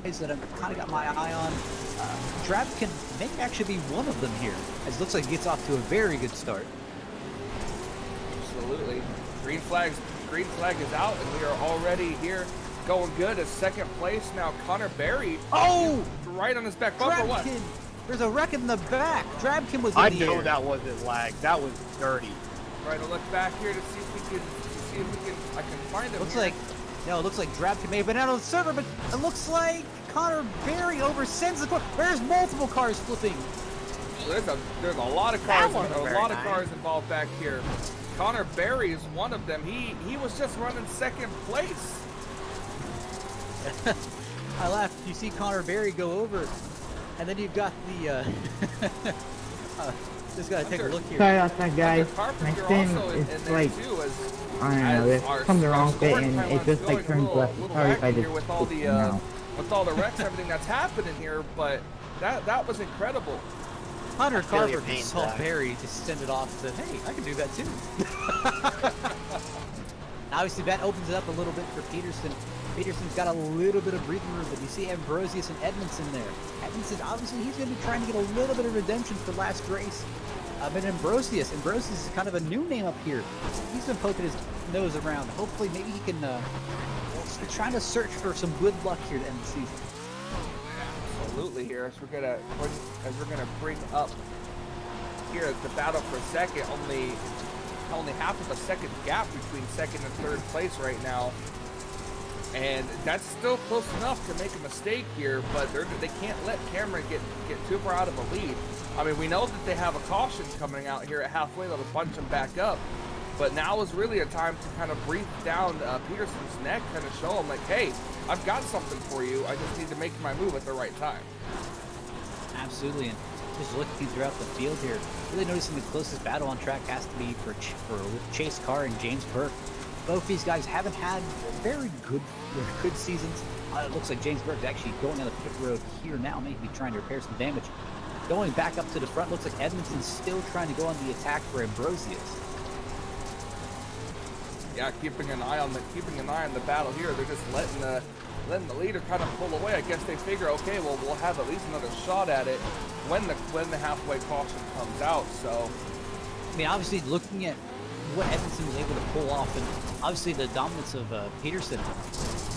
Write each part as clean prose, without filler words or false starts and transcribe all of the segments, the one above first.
that I've kind of got my eye on. Drabkin may actually be one of them here, as it looks like he gets off to a very good start. Absolutely. Green flag is out, and we are already here going good as second place. Now Connor Berry. Oh! Right on his back bumper. What? There's a wreck in the back. Drabkin was in the air. I know that wasn't lag. That was dirty. Trying to look back here to see if we can I can find it. Looks like Drabkin may have been out of the server, but it looks like Connor Berry oversends the car. There's multiple cars flipping. There's a lot of cars, cars involved back here. Connor Berry is one of them. He was just running second place. I laughed. You see Connor Berry go over, and then you've got the. Just gotta take a look here. Sorry about that, guys. My spin is like, I don't know, there's something wrong with it, and it just like turns left. Sorry if I just with all the wrecks and everything that's happening here, but that was incredible. Hunter Carver saw Berry just send it off and said, hey, I can do that too. Obviously, that opens it up a little bit for Peterson. Peterson's got a little bit of breathing room, but you see Ambrosius and Edmondson there. Edmondson, obviously, he's going to be trying to get a little bit of redemption for last race. But Ambrosius is kind of a new name up here. He's been poking his nose around. Hopefully, maybe he can. He's trying to search for some good luck here to end the season. Absolutely, here as we're gonna bring up here the battle for second. Only half of a second gap between second and third place right now. And that's still close enough to make a mistake here, but they can't let Cameron get too far out of a lead. I mean, we know that they have a caution coming out here at halfway that'll bunch them back up, but now is really a time to kind of breathe down Peterson's neck, kind of show him like, hey, I've got something for you. I just need to make my move at the right time. Absolutely, and just looking throughout the field here, really noticing the closest battle on track has to be for Chase Carr and James Burke. Both these guys haven't had very good seasons. It looks like James Burke's actually going down the pit road here now, maybe trying to repair some damage. Going back up to the front, looks like Edmondson's still trying to go on the attack for Ambrosius. Yeah, keeping an eye on the battle here. They're just letting the leader kind of pull away. I guess they figure, okay, well, we'll have at least another shot at it when the halfway caution comes out. So, I mean, obviously looking at what Edmondson was able to pull off, and obviously the dominance of Peterson,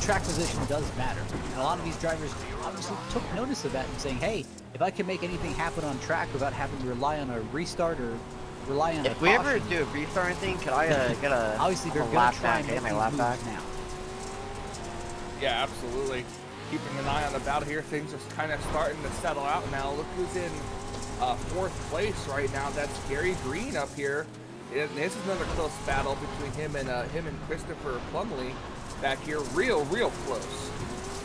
track position does matter. And a lot of these drivers obviously took notice of that and saying, hey, if I can make anything happen on track without having to rely on a restart or rely on if we ever do a restart or anything, could I get a obviously they're going to try and get my lap back now. Yeah, absolutely. Keeping an eye on the battle here. Things are kind of starting to settle out now. Look who's in fourth place right now. That's Gary Green up here. And this is another close battle between him and Christopher Plumley back here. Real close.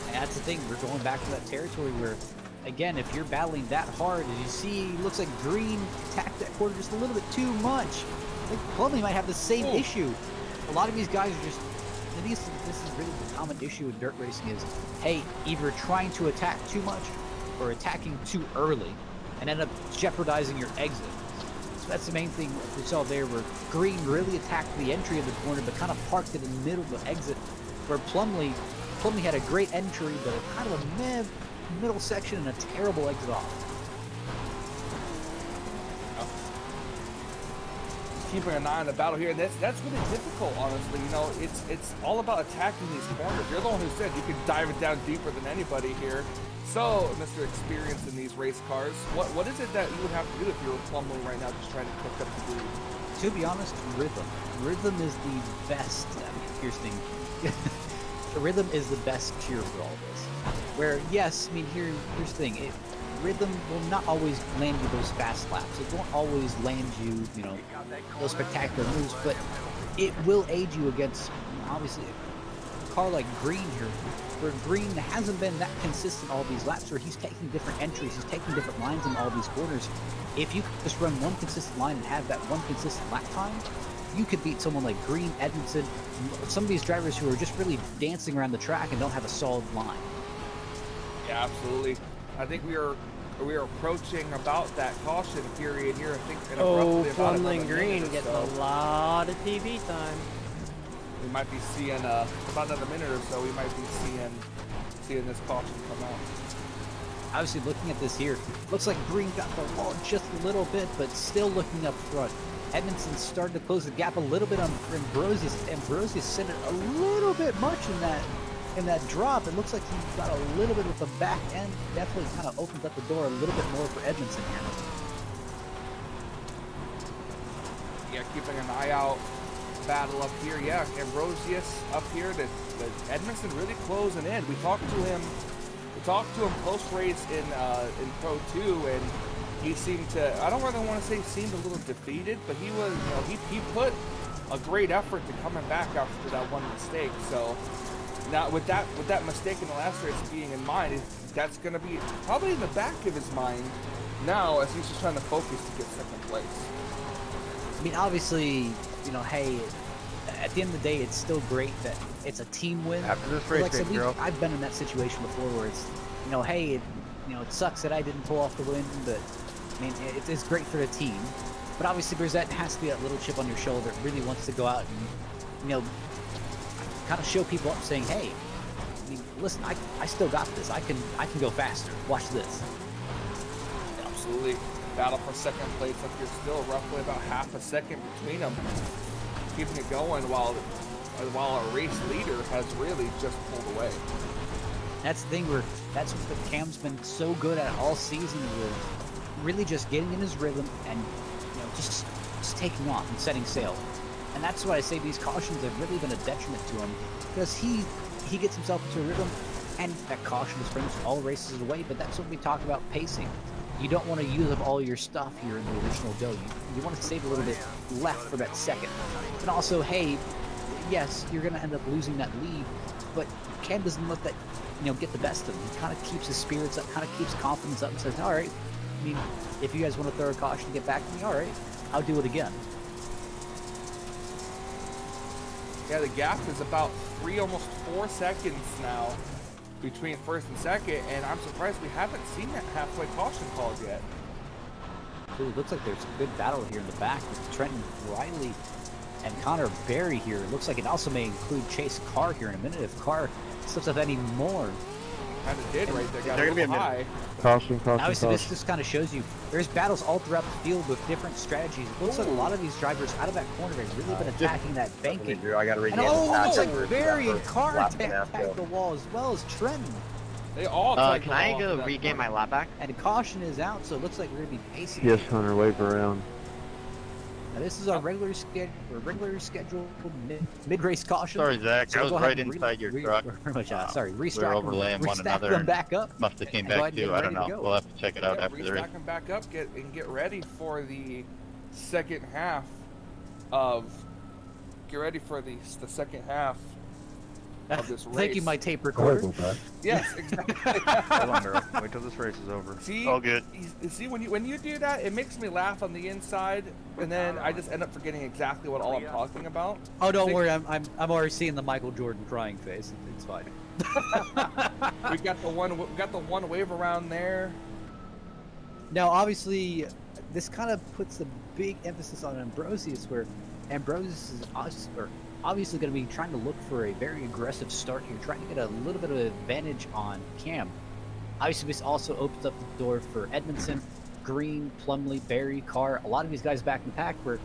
And that's the thing. We're going back to that territory where, again, if you're battling that hard, as you see, looks like Green attacked that corner just a little bit too much. I think Plumley might have the same issue. A lot of these guys are just, this is really the common issue in dirt racing is, hey, either trying to attack too much or attacking too early and end up jeopardizing your exit. So that's the main thing we saw there, where Green really attacked the entry of the corner but kind of parked it in the middle of the exit, where Plumley had a great entry but kind of a middle section and a terrible exit off. Keeping an eye on the battle here. That's really difficult, honestly. You know, it's all about attacking these corners. You're the one who said you can dive it down deeper than anybody here. So, Mr. Experience in these race cars, what is it that you would have to do if you were Plumley right now, just trying to pick up the lead? To be honest, rhythm. Rhythm is the best. I mean, here's the thing. Rhythm is the best cure for all this. Where, yes, I mean, here's the thing. Rhythm will not always land you those fast laps. It won't always land you, those spectacular moves, but it will aid you against, obviously, a car like Green here, where Green hasn't been that consistent all these laps, where he's taking different entries, he's taking different lines in all these corners. If you just run one consistent line and have that one consistent lap time, you could beat someone like Green, Edmondson, some of these drivers who are just really dancing around the track and don't have a solid line. Yeah, absolutely. I think we are approaching about that caution period here. I think Plumley and Green getting a lot of TV time. We might be seeing about another minute or so. We might be seeing this caution come out. Obviously, looking at this here, looks like Green got the wall just a little bit, but still looking up front. Edmondson started to close the gap a little bit on Ambrosius. Ambrosius sent it a little bit much in that drop. It looks like he got a little bit with the back end. Definitely kind of opened up the door a little bit more for Edmondson here. Yeah, keeping an eye out. Battle up here. Yeah, Ambrosius up here. The Edmondson really closing in. We talked to him post race in Pro 2, and he seemed to, I don't really want to say he seemed a little defeated, but he was, he put a great effort to coming back after that one mistake. So now with that mistake in the last race being in mind, that's going to be probably in the back of his mind now as he's just trying to focus to get second place. I mean, obviously, hey, at the end of the day, it's still great that it's a team win. After this race, like I said, I've been in that situation before where it's, hey, it sucks that I didn't pull off the win, but I mean, it's great for the team. But obviously, Brissett has to be that little chip on your shoulder. It really wants to go out and, kind of show people up, saying, hey, I mean, listen, I still got this. I can go faster. Watch this. Absolutely. Battle for second place. Like you're still roughly about half a second between them, keeping it going while a race leader has really just pulled away. That's the thing where that's what the Cam's been so good at all season, with really just getting in his rhythm and just taking off and setting sail. And that's why I say these cautions have really been a detriment to him, because he gets himself into a rhythm, and that caution just brings all races away. But that's what we talk about pacing. You don't want to use up all your stuff here in the original go. You want to save a little bit left for that second. And also, hey, yes, you're going to end up losing that lead, but Cam doesn't let that get the best of him. He kind of keeps his spirits up, kind of keeps confidence up, and says, all right, I mean, if you guys want to throw a caution to get back to me, all right, I'll do it again. Yeah, the gap is about almost 4 seconds now between first and second, and I'm surprised we haven't seen that halfway caution called yet. So it looks like there's a good battle here in the back with Trenton Riley and Connor Berry here. It looks like it also may include Chase Carr here in a minute if Carr slips up any more. Kind of did right there. Got a little high. Caution. Obviously, this just kind of shows you there's battles all throughout the field with different strategies. It looks like a lot of these drivers out of that corner have really been attacking that banking. I got to regain And the it looks like pass. Berry and Carr attacked the wall as well as Trenton. They all can I go regain my lap back? And caution is out, so it looks like we're going to be pacing. Yes, Hunter, wave around. Now this is our regularly scheduled mid-race caution. Sorry, Zach. So I was go ahead right and inside your truck. Restack overlaying one another them and back up. Must have came and go back ahead and too. get I don't ready to know. go. We'll have to check it out after the race. Restack them back up, get ready for the second half of. Get ready for the second half of this race. Thank you, my tape recorder. Yes, exactly. Hold on, girl. Wait till this race is over. See, All good. See, when you do that, it makes me laugh on the inside, and then I just end up forgetting exactly what all I'm talking about. Oh, don't worry, I'm already seeing the Michael Jordan crying face. It's fine. We got the one wave around there. Now, obviously, this kind of puts a big emphasis on Ambrosius, where Ambrosius is obviously going to be trying to look for a very aggressive start here, trying to get a little bit of an advantage on Cam. Obviously, this also opens up the door for Edmondson, Green, Plumley, Berry, Carr, a lot of these guys back in the pack, where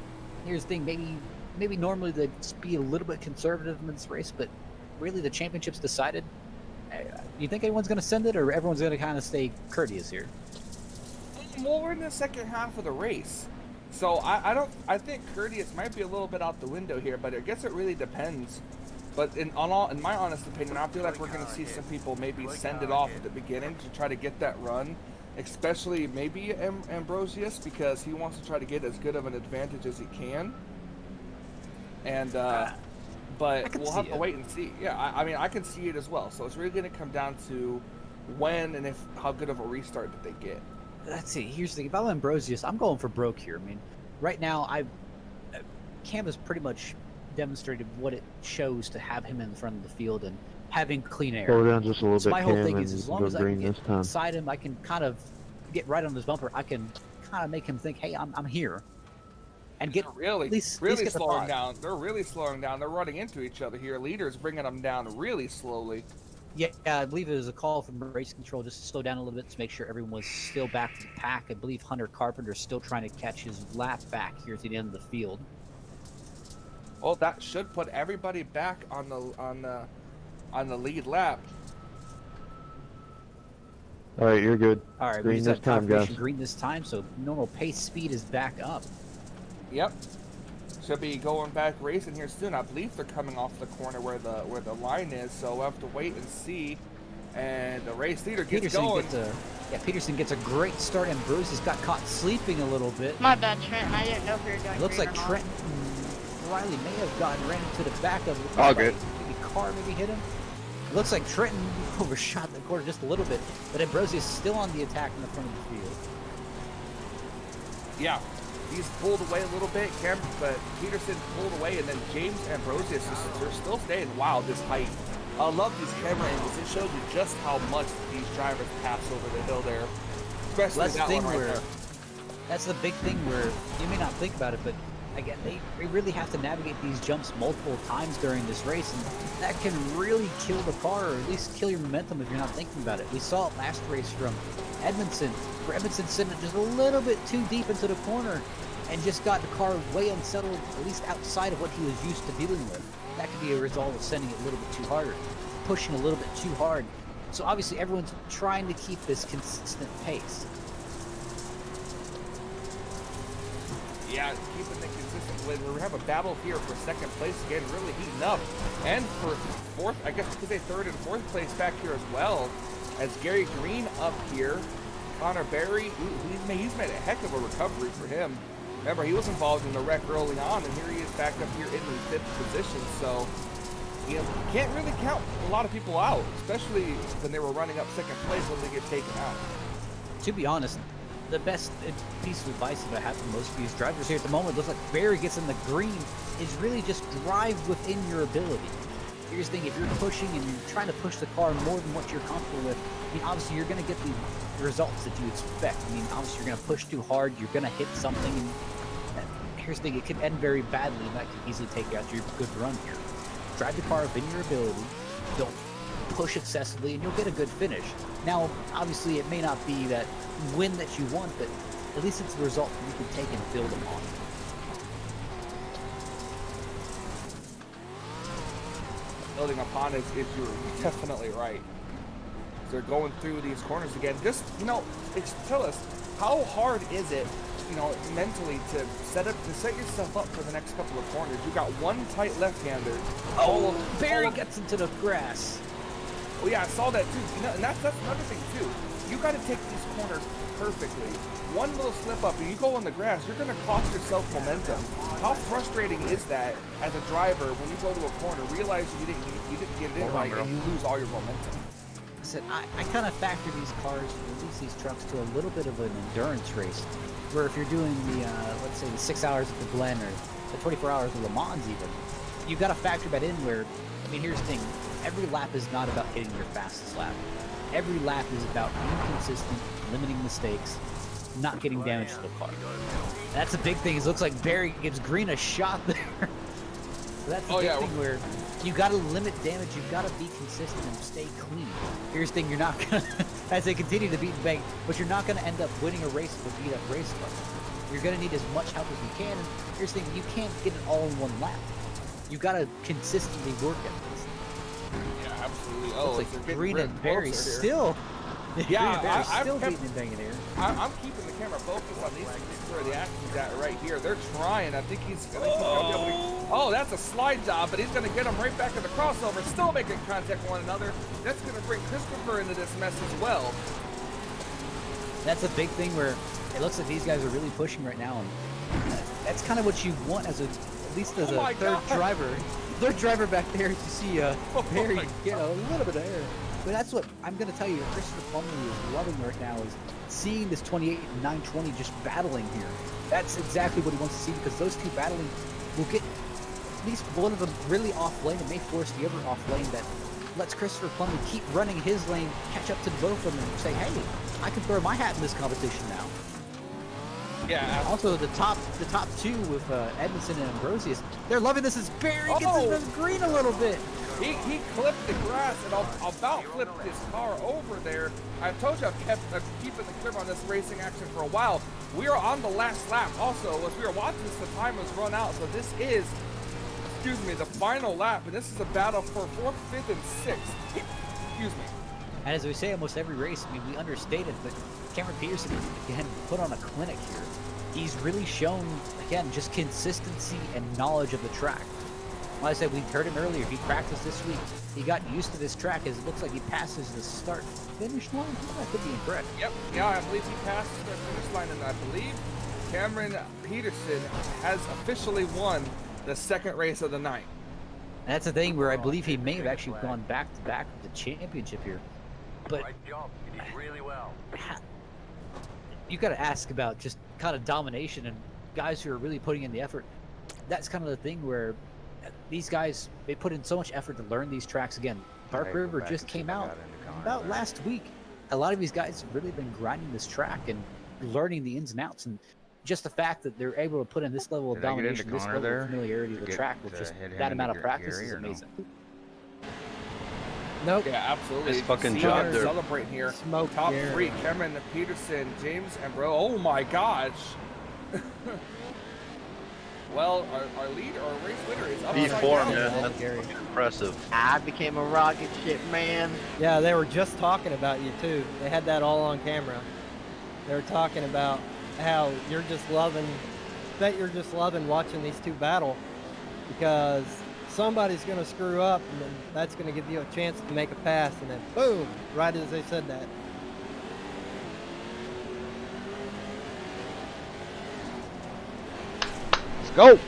here's the thing, maybe normally they'd be a little bit conservative in this race, but really the championship's decided. You think anyone's going to send it, or everyone's going to kind of stay courteous here? Well, we're in the second half of the race. So I think courteous might be a little bit out the window here, but I guess it really depends. But in my honest opinion, I feel like we're going to see some people maybe send it off at the beginning to try to get that run, especially maybe Ambrosius, because he wants to try to get as good of an advantage as he can. And but we'll have to wait and see. Yeah, I mean, I can see it as well. So it's really going to come down to when and how good of a restart that they get. Let's see. Here's the thing. If I'm Ambrosius, I'm going for broke here. I mean, right now, Cam has pretty much demonstrated what it shows to have him in front of the field and having clean air. Slow down just a little So bit, my whole Cam, thing and is, as long go as I green can this get time. inside him, I can kind of get right on his bumper. I can kind of make him think, hey, I'm here. And get really at least slowing get the down. They're really slowing down. They're running into each other here. Leaders bringing them down really slowly. Yeah, I believe it was a call from race control just to slow down a little bit to make sure everyone was still back to the pack. I believe Hunter Carpenter is still trying to catch his lap back here at the end of the field. Well, that should put everybody back on the lead lap. All right, you're good. All right, Green we just this had time, confirmation guys. green this time, so normal pace speed is back up. Yep. Should be going back racing here soon. I believe they're coming off the corner where the line is, so we'll have to wait and see. And the race leader gets going. Peterson gets a great start, and Bruce has got caught sleeping a little bit. My bad, Trent. I didn't know if you were going. It looks green like or not. Trent Riley may have ran into the back of All good. Maybe car maybe hit him. It looks like Trenton overshot the corner just a little bit, but Ambrosius is still on the attack in the front of the field. Yeah, he's pulled away a little bit, but Peterson pulled away, and then James Ambrosius they're still staying. Wow, this height. I love these camera angles. It shows you just how much these drivers pass over the hill there. Especially That's that the thing one right where there. that's the big thing where you may not think about it, but again, they really have to navigate these jumps multiple times during this race, and that can really kill the car, or at least kill your momentum if you're not thinking about it. We saw it last race from Edmondson, where Edmondson sent it just a little bit too deep into the corner and just got the car way unsettled, at least outside of what he was used to dealing with. That could be a result of sending it a little bit too hard, pushing a little bit too hard. So obviously everyone's trying to keep this consistent pace. Yeah, keeping it consistent. We have a battle here for second place again, really heating up. And for fourth, I guess you could say third and fourth place back here as well. As Gary Green up here, Connor Berry, he's made a heck of a recovery for him. Remember, he was involved in the wreck early on, and here he is back up here in the 5th position. So, you can't really count a lot of people out, especially when they were running up second place when they get taken out. To be honest, the best piece of advice that I have for most of these drivers here at the moment, looks like Barry gets in the green, is really just drive within your ability. Here's the thing, if you're pushing and you're trying to push the car more than what you're comfortable with, I mean, obviously you're going to get the results that you expect. I mean, obviously you're going to push too hard, you're going to hit something, and here's the thing, it could end very badly, and that could easily take you out your good run here. Drive the car within your ability, don't push excessively, and you'll get a good finish. Now, obviously, it may not be that win that you want, but at least it's a result that you can take and build upon. Building upon is you're definitely right. They're going through these corners again. Just, tell us, how hard is it, mentally to set yourself up for the next couple of corners? You got one tight left-hander. Barry gets into the grass. Oh yeah, I saw that too. And that's another thing too. You got to take these corners perfectly. One little slip up and you go on the grass, you're going to cost yourself momentum. How frustrating is that as a driver when you go to a corner, realize you didn't get it in right, and you lose all your momentum? Listen, I kind of factor these cars, or at least these trucks, to a little bit of an endurance race, where if you're doing the, let's say the 6 hours of the Glen or the 24 hours of Le Mans even, you've got to factor that in where, I mean, here's the thing, every lap is not about hitting your fastest lap. Every lap is about being consistent, limiting mistakes, not getting damage to the car. That's a big thing. It looks like Barry gives Green a shot there. So that's the big thing where you got to limit damage. You've got to be consistent and stay clean. Here's the thing: you're not gonna, as they continue to beat and bang, but you're not gonna end up winning a race with a beat-up race car. You're gonna need as much help as you can. And here's the thing: you can't get it all in one lap. You got to consistently work at this. Yeah, absolutely. Oh, looks like Green and Barry still. Yeah, still beating and banging here. I'm keeping the camera focused on these things. This is where the action's at right here. They're trying. I think he's gonna be able to. Oh, that's a slide job, but he's gonna get him right back in the crossover. Still making contact with one another. That's gonna bring Christopher into this mess as well. That's a big thing where it looks like these guys are really pushing right now, and that's kind of what you want as at least as a third driver. Third driver back there to see Barry get a little bit of air. But that's what I'm going to tell you, Christopher Plumley is loving right now, is seeing this 28 and 920 just battling here. That's exactly what he wants to see, because those two battling will get at least one of them really off lane and may force the other off lane. That lets Christopher Plumley keep running his lane, catch up to the both of them, and say, hey, I can throw my hat in this competition now. Yeah. Also, the top two with Edmondson and Ambrosius, they're loving this as Barry gets into the green a little bit. He clipped the grass and about flipped his car over there. I told you I've kept keeping the clip on this racing action for a while. We are on the last lap. Also, as we are watching this, the time has run out. So this is, excuse me, the final lap, and this is a battle for 4th, 5th, and 6th. Excuse me. And as we say almost every race, I mean, we understated, but Cameron Peterson, again, put on a clinic here. He's really shown, again, just consistency and knowledge of the track. Like I said, we heard him earlier. He practiced this week. He got used to this track as it looks like he passes the start-finish line. That could be incorrect. Yep, yeah, I believe he passed the finish line, and I believe Cameron Peterson has officially won the 2nd race of the night. And that's the thing where I believe he may have actually gone back-to-back with the championship here. But you did really well. You got to ask about just kind of domination and guys who are really putting in the effort. That's kind of the thing where these guys, they put in so much effort to learn these tracks. Again, Bark River just came out about last week. A lot of these guys have really been grinding this track and learning the ins and outs, and just the fact that they're able to put in this level of domination, this level of familiarity of the track with just that amount of practice is amazing. Nope. Yeah, absolutely. Nice fucking job there. Celebrating here. Smoke Top Gary. 3, Cameron Peterson, James Ambrose. Oh my gosh. Well, our race winner is upside P4, down. man. That's Gary. impressive. I became a rocket ship man. Yeah, they were just talking about you too. They had that all on camera. They were talking about how you're just loving watching these two battle, because somebody's going to screw up, and then that's going to give you a chance to make a pass, and then boom, right as they said that. Let's go!